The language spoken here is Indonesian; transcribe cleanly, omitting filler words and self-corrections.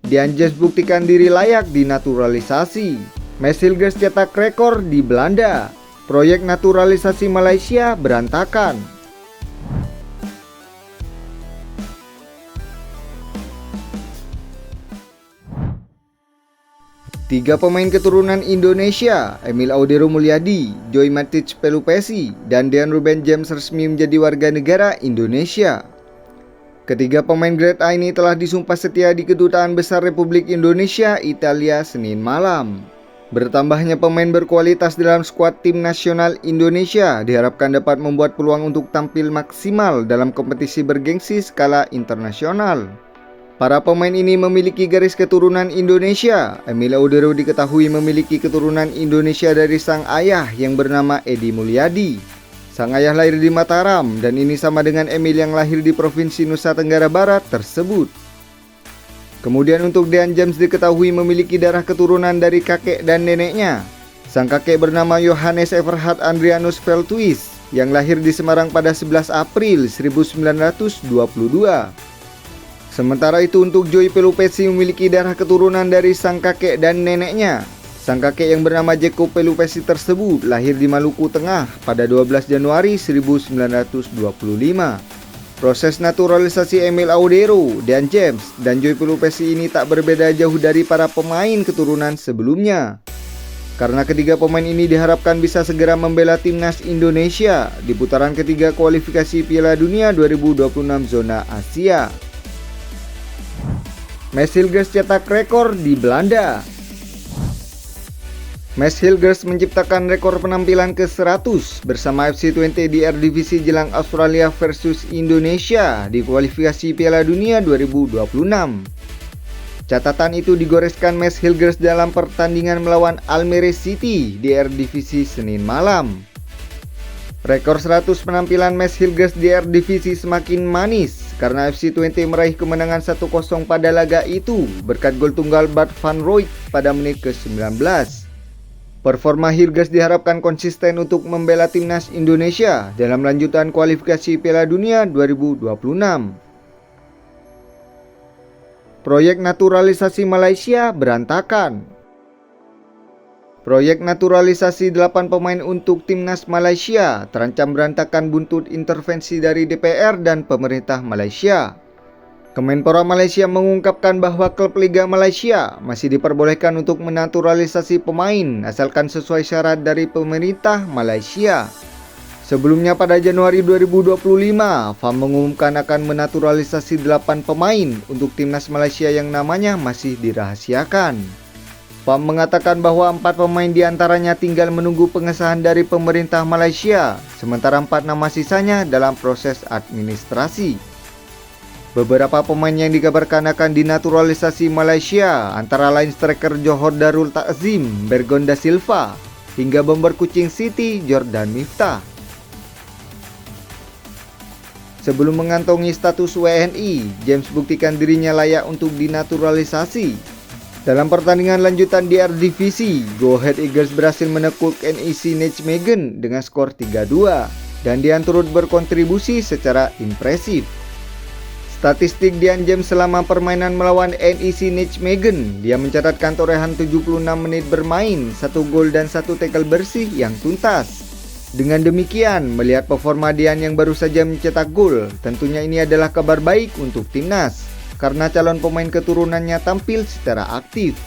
Dean James buktikan diri layak dinaturalisasi. Mads Hilgers cetak rekor di Belanda. Proyek naturalisasi Malaysia berantakan. Tiga pemain keturunan Indonesia, Emil Audero Mulyadi, Joy Matic Pelupesi, dan Dean Ruben James resmi menjadi warga negara Indonesia. Ketiga pemain grade A ini telah disumpah setia di Kedutaan Besar Republik Indonesia, Italia, Senin malam. Bertambahnya pemain berkualitas dalam skuad tim nasional Indonesia diharapkan dapat membuat peluang untuk tampil maksimal dalam kompetisi bergengsi skala internasional. Para pemain ini memiliki garis keturunan Indonesia. Emil Audero diketahui memiliki keturunan Indonesia dari sang ayah yang bernama Edi Mulyadi. Sang ayah lahir di Mataram dan ini sama dengan Emil yang lahir di Provinsi Nusa Tenggara Barat tersebut. Kemudian untuk Dean James diketahui memiliki darah keturunan dari kakek dan neneknya. Sang kakek bernama Johannes Everhard Andrianus Velthuis yang lahir di Semarang pada 11 April 1922. Sementara itu untuk Joy Pelupesi memiliki darah keturunan dari sang kakek dan neneknya. Sang kakek yang bernama Jacob Pelupesi tersebut lahir di Maluku Tengah pada 12 Januari 1925. Proses naturalisasi Emil Audero, Dean James, dan Joy Pelupesi ini tak berbeda jauh dari para pemain keturunan sebelumnya. Karena ketiga pemain ini diharapkan bisa segera membela timnas Indonesia di putaran ketiga kualifikasi Piala Dunia 2026 zona Asia. Mads Hilgers cetak rekor di Belanda. Mads Hilgers menciptakan rekor penampilan ke-100 bersama FC20 di Eredivisie jelang Australia versus Indonesia di kualifikasi Piala Dunia 2026. Catatan itu digoreskan Mads Hilgers dalam pertandingan melawan Almere City di Eredivisie Senin malam. Rekor 100 penampilan Mads Hilgers di Eredivisie semakin manis karena FC20 meraih kemenangan 1-0 pada laga itu berkat gol tunggal Bart van Rooij pada menit ke-19. Performa Hilgers diharapkan konsisten untuk membela timnas Indonesia dalam lanjutan kualifikasi Piala Dunia 2026. Proyek naturalisasi Malaysia berantakan. Proyek naturalisasi 8 pemain untuk timnas Malaysia terancam berantakan buntut intervensi dari DPR dan pemerintah Malaysia. Kemenpora Malaysia mengungkapkan bahwa klub Liga Malaysia masih diperbolehkan untuk menaturalisasi pemain asalkan sesuai syarat dari pemerintah Malaysia. Sebelumnya pada Januari 2025, FAM mengumumkan akan menaturalisasi 8 pemain untuk timnas Malaysia yang namanya masih dirahasiakan. FAM mengatakan bahwa 4 pemain diantaranya tinggal menunggu pengesahan dari pemerintah Malaysia, sementara 4 nama sisanya dalam proses administrasi. Beberapa pemain yang dikabarkan akan dinaturalisasi Malaysia antara lain striker Johor Darul Takzim, Bergonda Silva, hingga bomber Kuching City, Jordan Miftah. Sebelum mengantongi status WNI, James buktikan dirinya layak untuk dinaturalisasi. Dalam pertandingan lanjutan di Eredivisie, Go Ahead Eagles berhasil menekuk NEC Nijmegen dengan skor 3-2 dan Dean turut berkontribusi secara impresif. Statistik Dean James selama permainan melawan NEC Nijmegen, dia mencatatkan torehan 76 menit bermain, 1 gol dan 1 tackle bersih yang tuntas. Dengan demikian, melihat performa Dean yang baru saja mencetak gol, tentunya ini adalah kabar baik untuk timnas karena calon pemain keturunannya tampil secara aktif.